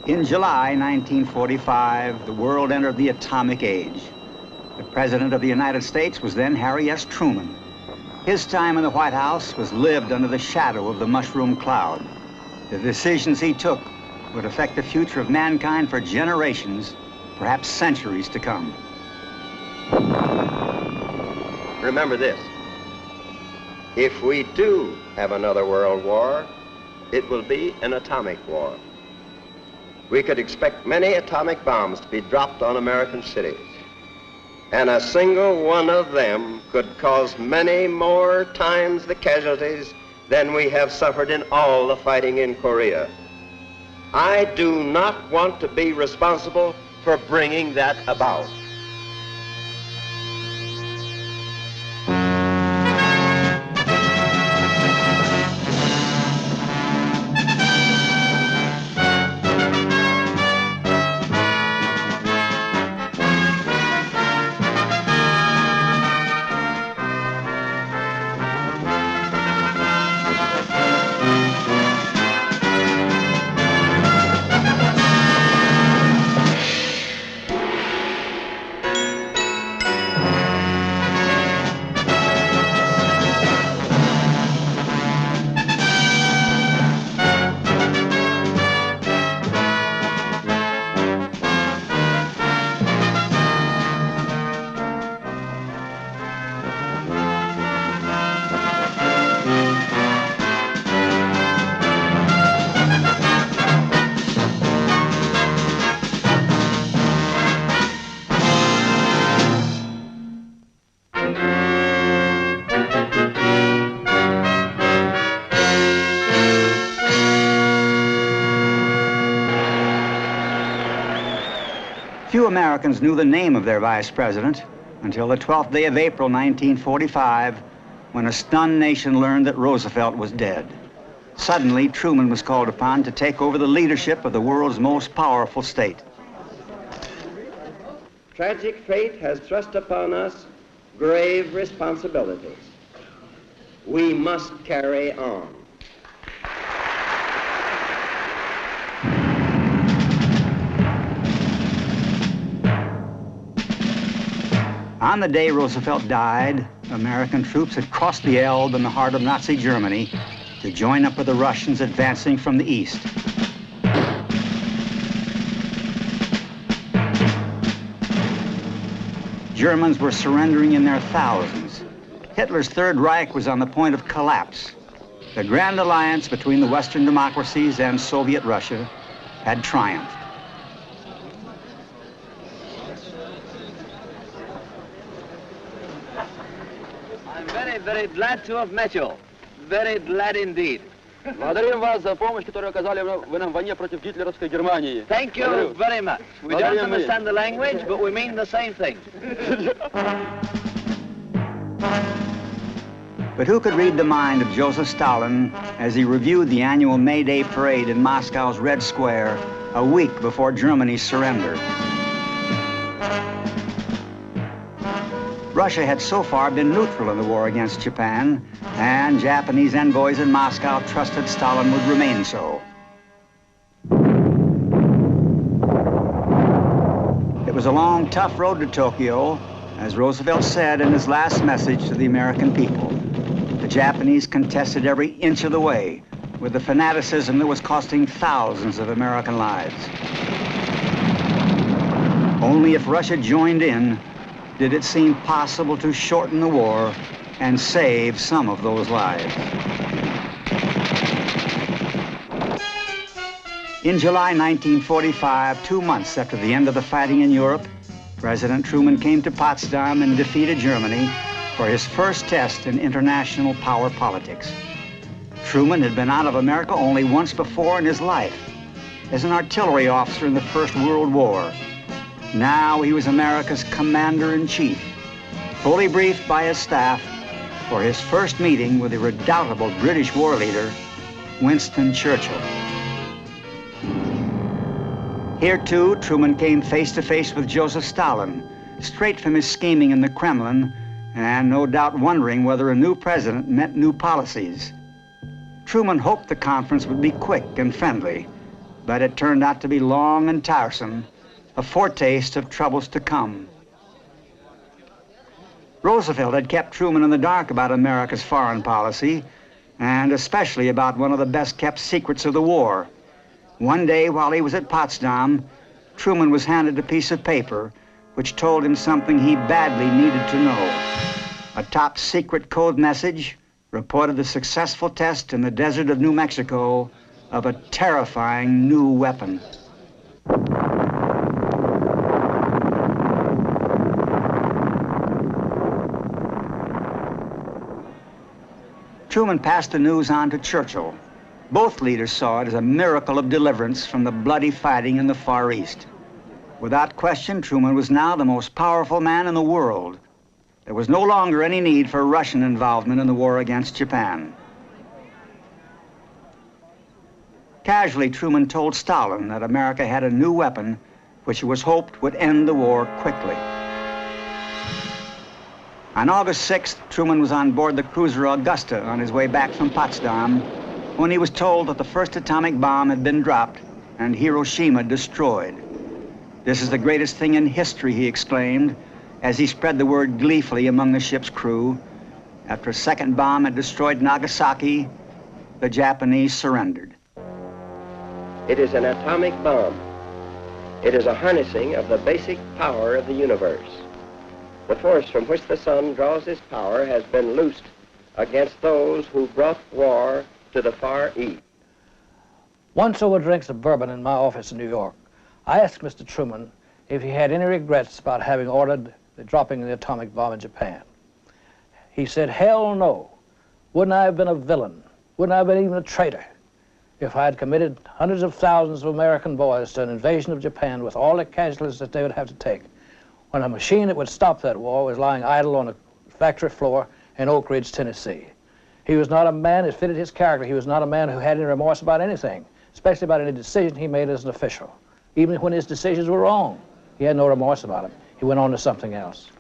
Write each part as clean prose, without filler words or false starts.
In July 1945, the world entered the atomic age. The President of the United States was then Harry S. Truman. His time in the White House was lived under the shadow of the mushroom cloud. The decisions he took would affect the future of mankind for generations, perhaps centuries to come. Remember this. If we do have another world war, it will be an atomic war. We could expect many atomic bombs to be dropped on American cities. And a single one of them could cause many more times the casualties than we have suffered in all the fighting in Korea. I do not want to be responsible for bringing that about. Few Americans knew the name of their vice president until the 12th day of April 1945, when a stunned nation learned that Roosevelt was dead. Suddenly, Truman was called upon to take over the leadership of the world's most powerful state. Tragic fate has thrust upon us grave responsibilities. We must carry on. On the day Roosevelt died, American troops had crossed the Elbe in the heart of Nazi Germany to join up with the Russians advancing from the east. Germans were surrendering in their thousands. Hitler's Third Reich was on the point of collapse. The Grand Alliance between the Western democracies and Soviet Russia had triumphed. Very glad to have met you. Very glad indeed. Благодарим вас за помощь, которую оказали вы нам в войне против гитлеровской Германии. Thank you very much. We don't understand the language, but we mean the same thing. But who could read the mind of Joseph Stalin as he reviewed the annual May Day parade in Moscow's Red Square a week before Germany's surrender? Russia had so far been neutral in the war against Japan, and Japanese envoys in Moscow trusted Stalin would remain so. It was a long, tough road to Tokyo, as Roosevelt said in his last message to the American people. The Japanese contested every inch of the way with the fanaticism that was costing thousands of American lives. Only if Russia joined in did it seem possible to shorten the war and save some of those lives. In July 1945, 2 months after the end of the fighting in Europe, President Truman came to Potsdam and defeated Germany for his first test in international power politics. Truman had been out of America only once before in his life, as an artillery officer in the First World War. Now he was America's commander-in-chief, fully briefed by his staff for his first meeting with the redoubtable British war leader, Winston Churchill. Here, too, Truman came face-to-face with Joseph Stalin, straight from his scheming in the Kremlin, and no doubt wondering whether a new president meant new policies. Truman hoped the conference would be quick and friendly, but it turned out to be long and tiresome, a foretaste of troubles to come. Roosevelt had kept Truman in the dark about America's foreign policy, and especially about one of the best-kept secrets of the war. One day, while he was at Potsdam, Truman was handed a piece of paper which told him something he badly needed to know. A top-secret code message reported the successful test in the desert of New Mexico of a terrifying new weapon. Truman passed the news on to Churchill. Both leaders saw it as a miracle of deliverance from the bloody fighting in the Far East. Without question, Truman was now the most powerful man in the world. There was no longer any need for Russian involvement in the war against Japan. Casually, Truman told Stalin that America had a new weapon which it was hoped would end the war quickly. On August 6th, Truman was on board the cruiser Augusta on his way back from Potsdam when he was told that the first atomic bomb had been dropped and Hiroshima destroyed. "This is the greatest thing in history," he exclaimed as he spread the word gleefully among the ship's crew. After a second bomb had destroyed Nagasaki, the Japanese surrendered. It is an atomic bomb. It is a harnessing of the basic power of the universe. The force from which the sun draws its power has been loosed against those who brought war to the Far East. Once over drinks of bourbon in my office in New York, I asked Mr. Truman if he had any regrets about having ordered the dropping of the atomic bomb in Japan. He said, "Hell no. Wouldn't I have been a villain? Wouldn't I have been even a traitor if I had committed hundreds of thousands of American boys to an invasion of Japan with all the casualties that they would have to take, when a machine that would stop that war was lying idle on a factory floor in Oak Ridge, Tennessee." He was not a man, it fitted his character. He was not a man who had any remorse about anything, especially about any decision he made as an official. Even when his decisions were wrong, he had no remorse about them. He went on to something else.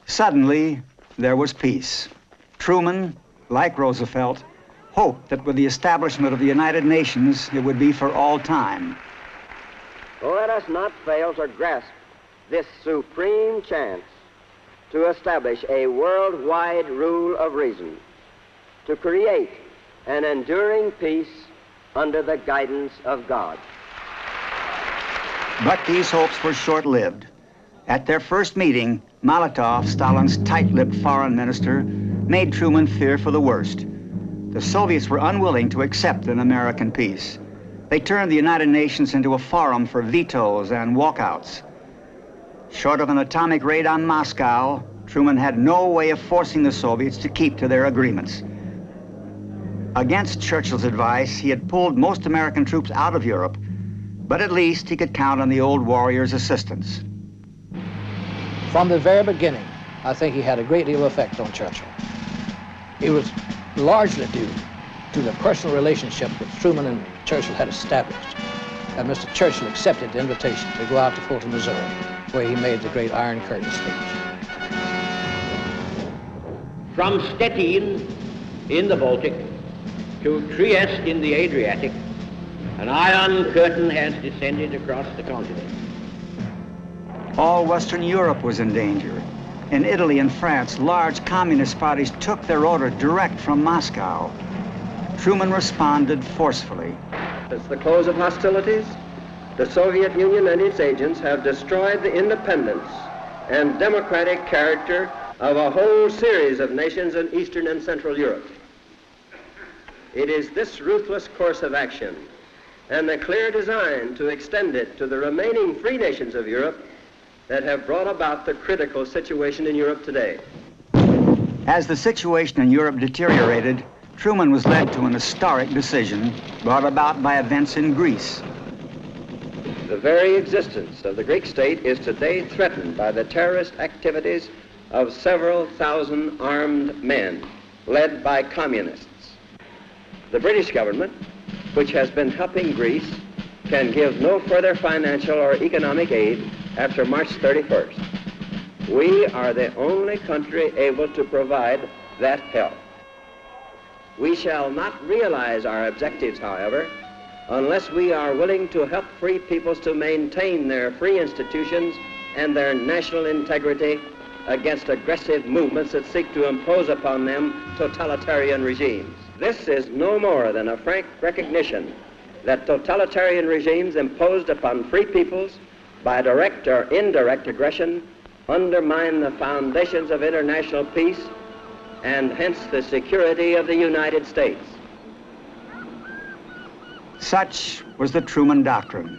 Suddenly, there was peace. Truman, like Roosevelt, hoped that with the establishment of the United Nations, it would be for all time. Let us not fail to grasp this supreme chance to establish a worldwide rule of reason, to create an enduring peace under the guidance of God. But these hopes were short-lived. At their first meeting, Molotow, Stalin's tight-lipped foreign minister, made Truman fear for the worst. The Soviets were unwilling to accept an American peace. They turned the United Nations into a forum for vetoes and walkouts. Short of an atomic raid on Moscow, Truman had no way of forcing the Soviets to keep to their agreements. Against Churchill's advice, he had pulled most American troops out of Europe, but at least he could count on the old warrior's assistance. From the very beginning, I think he had a great deal of effect on Churchill. It was largely due to the personal relationship that Truman and Churchill had established, that Mr. Churchill accepted the invitation to go out to Fulton, Missouri, where he made the great Iron Curtain speech. From Stettin in the Baltic to Trieste in the Adriatic, an iron curtain has descended across the continent. All Western Europe was in danger. In Italy and France, large communist parties took their order direct from Moscow. Truman responded forcefully. Since the close of hostilities, the Soviet Union and its agents have destroyed the independence and democratic character of a whole series of nations in Eastern and Central Europe. It is this ruthless course of action and the clear design to extend it to the remaining free nations of Europe that have brought about the critical situation in Europe today. As the situation in Europe deteriorated, Truman was led to an historic decision brought about by events in Greece. The very existence of the Greek state is today threatened by the terrorist activities of several thousand armed men led by communists. The British government, which has been helping Greece, can give no further financial or economic aid after March 31st. We are the only country able to provide that help. We shall not realize our objectives, however, unless we are willing to help free peoples to maintain their free institutions and their national integrity against aggressive movements that seek to impose upon them totalitarian regimes. This is no more than a frank recognition that totalitarian regimes imposed upon free peoples by direct or indirect aggression undermine the foundations of international peace and hence the security of the United States. Such was the Truman Doctrine.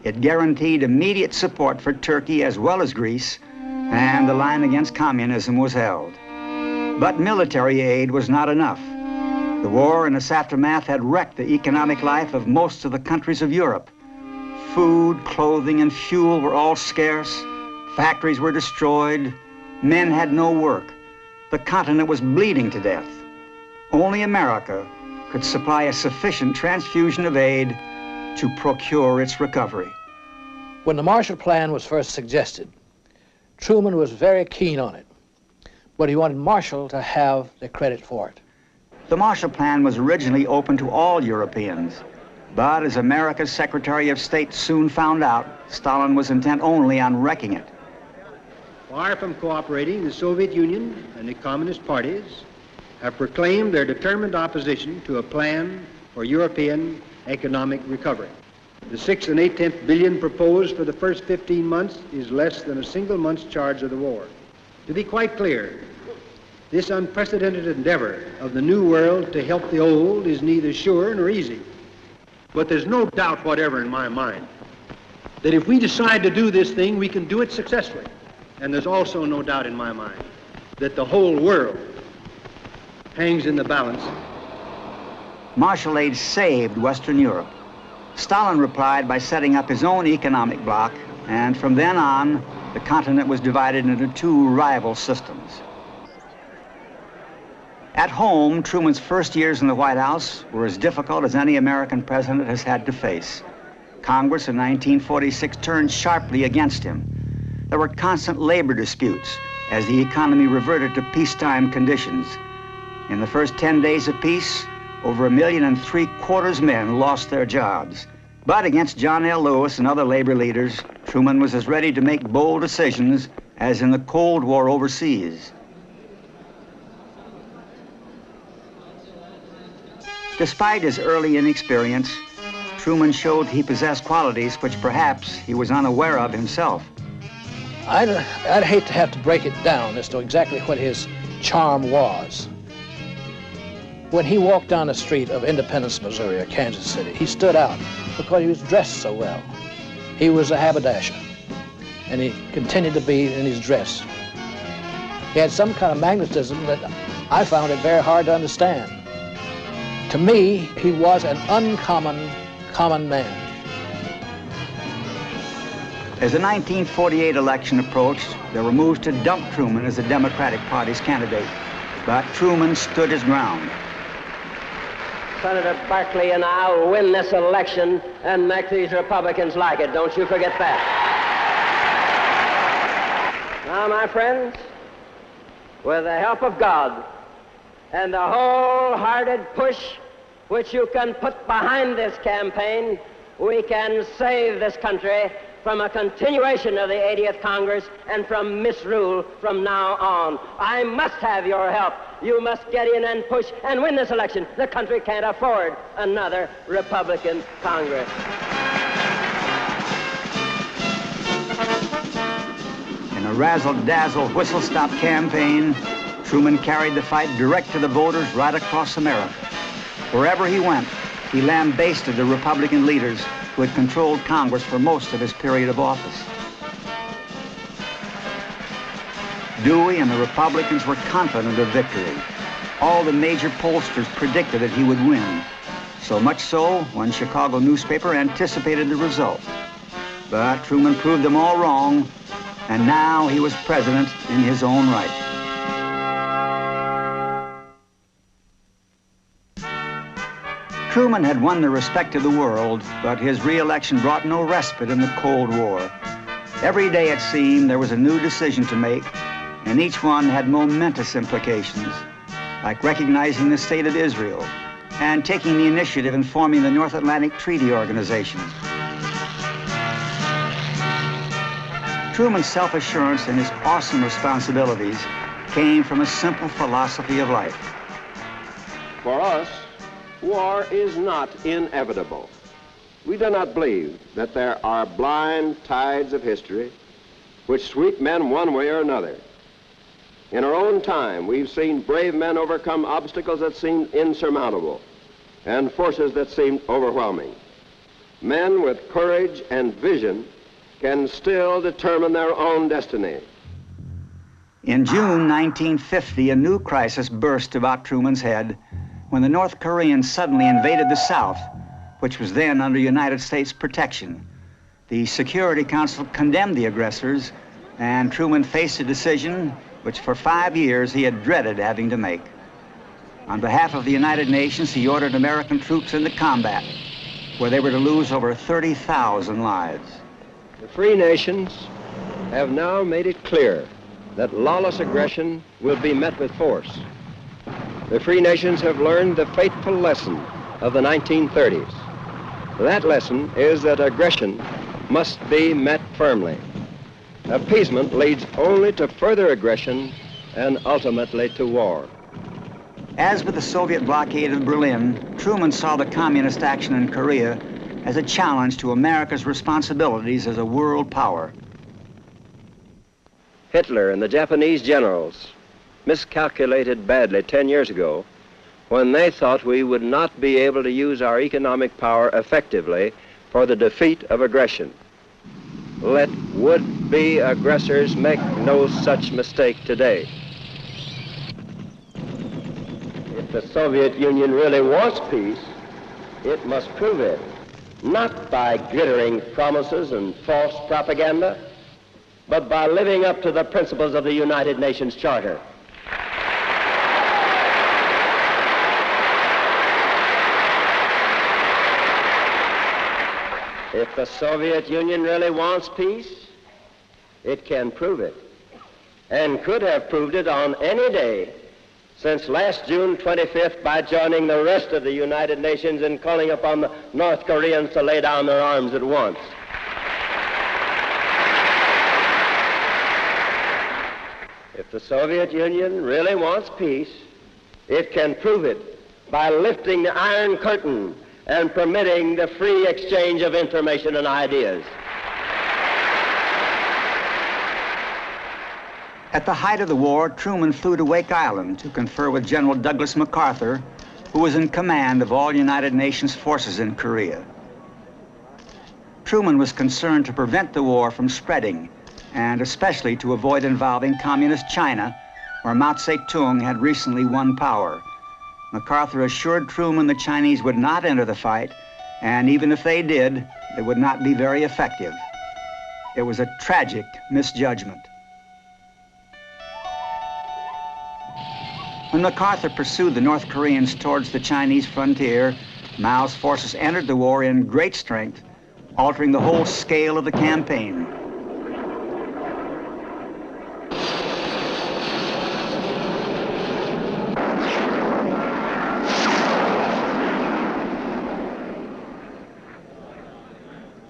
It guaranteed immediate support for Turkey as well as Greece, and the line against communism was held. But military aid was not enough. The war and its aftermath had wrecked the economic life of most of the countries of Europe. Food, clothing, and fuel were all scarce. Factories were destroyed. Men had no work. The continent was bleeding to death. Only America could supply a sufficient transfusion of aid to procure its recovery. When the Marshall Plan was first suggested, Truman was very keen on it, but he wanted Marshall to have the credit for it. The Marshall Plan was originally open to all Europeans, but as America's Secretary of State soon found out, Stalin was intent only on wrecking it. Far from cooperating, the Soviet Union and the Communist parties have proclaimed their determined opposition to a plan for European economic recovery. The 6 8/10 billion proposed for the first 15 months is less than a single month's charge of the war. To be quite clear, this unprecedented endeavor of the new world to help the old is neither sure nor easy. But there's no doubt whatever in my mind that if we decide to do this thing, we can do it successfully. And there's also no doubt in my mind that the whole world hangs in the balance. Marshall aid saved Western Europe. Stalin replied by setting up his own economic bloc, and from then on, the continent was divided into two rival systems. At home, Truman's first years in the White House were as difficult as any American president has had to face. Congress in 1946 turned sharply against him. There were constant labor disputes as the economy reverted to peacetime conditions. In the first 10 days of peace, over 1.75 million men lost their jobs. But against John L. Lewis and other labor leaders, Truman was as ready to make bold decisions as in the Cold War overseas. Despite his early inexperience, Truman showed he possessed qualities which perhaps he was unaware of himself. I'd hate to have to break it down as to exactly what his charm was. When he walked down the street of Independence, Missouri, or Kansas City, he stood out because he was dressed so well. He was a haberdasher, and he continued to be in his dress. He had some kind of magnetism that I found it very hard to understand. To me, he was an uncommon, common man. As the 1948 election approached, there were moves to dump Truman as the Democratic Party's candidate. But Truman stood his ground. Senator Barkley and I'll win this election and make these Republicans like it. Don't you forget that. Now, my friends, with the help of God and the wholehearted push which you can put behind this campaign, we can save this country from a continuation of the 80th Congress and from misrule from now on. I must have your help. You must get in and push and win this election. The country can't afford another Republican Congress. In a razzle-dazzle whistle-stop campaign, Truman carried the fight direct to the voters right across America. Wherever he went, he lambasted the Republican leaders who had controlled Congress for most of his period of office. Dewey and the Republicans were confident of victory. All the major pollsters predicted that he would win. So much so, one Chicago newspaper anticipated the result. But Truman proved them all wrong, and now he was president in his own right. Truman had won the respect of the world, but his re-election brought no respite in the Cold War. Every day, it seemed, there was a new decision to make, and each one had momentous implications, like recognizing the state of Israel and taking the initiative in forming the North Atlantic Treaty Organization. Truman's self-assurance and his awesome responsibilities came from a simple philosophy of life. For us, war is not inevitable. We do not believe that there are blind tides of history which sweep men one way or another. In our own time, we've seen brave men overcome obstacles that seemed insurmountable and forces that seemed overwhelming. Men with courage and vision can still determine their own destiny. In June 1950, a new crisis burst about Truman's head when the North Koreans suddenly invaded the South, which was then under United States protection. The Security Council condemned the aggressors, and Truman faced a decision which for 5 years he had dreaded having to make. On behalf of the United Nations, he ordered American troops into combat, where they were to lose over 30,000 lives. The free nations have now made it clear that lawless aggression will be met with force. The free nations have learned the fateful lesson of the 1930s. That lesson is that aggression must be met firmly. Appeasement leads only to further aggression and ultimately to war. As with the Soviet blockade of Berlin, Truman saw the communist action in Korea as a challenge to America's responsibilities as a world power. Hitler and the Japanese generals miscalculated badly 10 years ago when they thought we would not be able to use our economic power effectively for the defeat of aggression. Let would-be aggressors make no such mistake today. If the Soviet Union really wants peace, it must prove it, not by glittering promises and false propaganda, but by living up to the principles of the United Nations Charter. If the Soviet Union really wants peace, it can prove it, and could have proved it on any day since last June 25th by joining the rest of the United Nations in calling upon the North Koreans to lay down their arms at once. If the Soviet Union really wants peace, it can prove it by lifting the Iron Curtain and permitting the free exchange of information and ideas. At the height of the war, Truman flew to Wake Island to confer with General Douglas MacArthur, who was in command of all United Nations forces in Korea. Truman was concerned to prevent the war from spreading, and especially to avoid involving communist China, where Mao Zedong had recently won power. MacArthur assured Truman the Chinese would not enter the fight, and even if they did, they would not be very effective. It was a tragic misjudgment. When MacArthur pursued the North Koreans towards the Chinese frontier, Mao's forces entered the war in great strength, altering the whole scale of the campaign.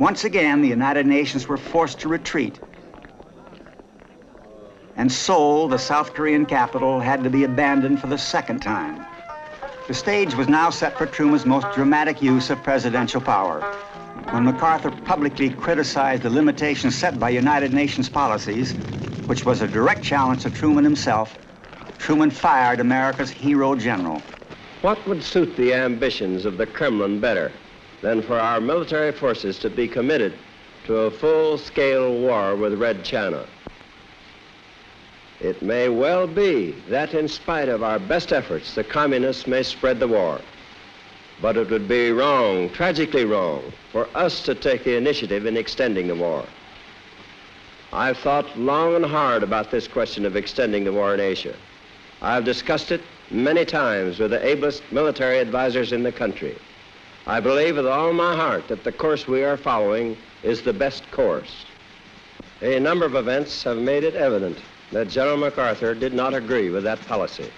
Once again, the United Nations were forced to retreat. And Seoul, the South Korean capital, had to be abandoned for the second time. The stage was now set for Truman's most dramatic use of presidential power. When MacArthur publicly criticized the limitations set by United Nations policies, which was a direct challenge to Truman himself, Truman fired America's hero general. What would suit the ambitions of the Kremlin better than for our military forces to be committed to a full-scale war with Red China? It may well be that in spite of our best efforts, the communists may spread the war. But it would be wrong, tragically wrong, for us to take the initiative in extending the war. I've thought long and hard about this question of extending the war in Asia. I've discussed it many times with the ablest military advisors in the country. I believe with all my heart that the course we are following is the best course. A number of events have made it evident that General MacArthur did not agree with that policy.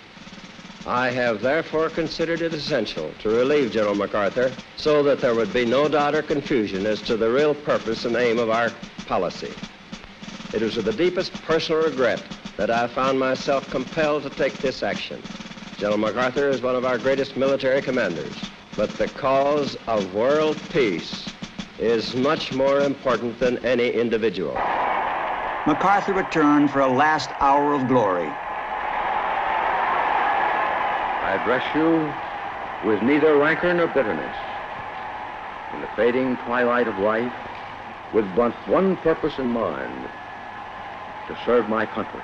I have therefore considered it essential to relieve General MacArthur so that there would be no doubt or confusion as to the real purpose and aim of our policy. It was with the deepest personal regret that I found myself compelled to take this action. General MacArthur is one of our greatest military commanders, but the cause of world peace is much more important than any individual. MacArthur returned for a last hour of glory. I address you with neither rancor nor bitterness. In the fading twilight of life, with but one purpose in mind, to serve my country.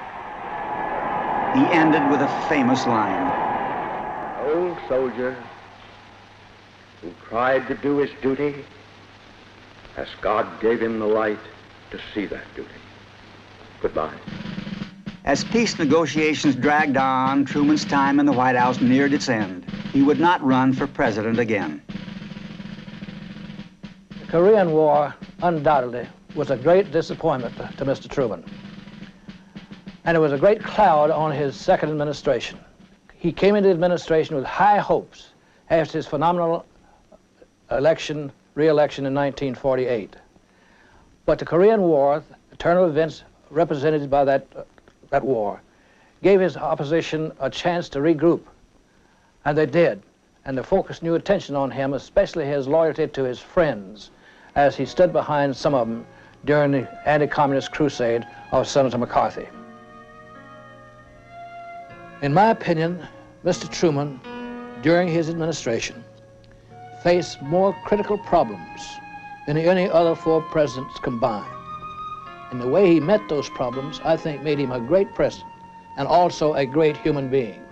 He ended with a famous line. An old soldier who tried to do his duty as God gave him the light to see that duty. Goodbye. As peace negotiations dragged on, Truman's time in the White House neared its end. He would not run for president again. The Korean War undoubtedly was a great disappointment to Mr. Truman. And it was a great cloud on his second administration. He came into the administration with high hopes after his phenomenal re-election in 1948. But the Korean War, the turn of events represented by that war, gave his opposition a chance to regroup. And they did. And the focus new attention on him, especially his loyalty to his friends, as he stood behind some of them during the anti-communist crusade of Senator McCarthy. In my opinion, Mr. Truman, during his administration, faced more critical problems than any other four presidents combined. And the way he met those problems, I think, made him a great president and also a great human being.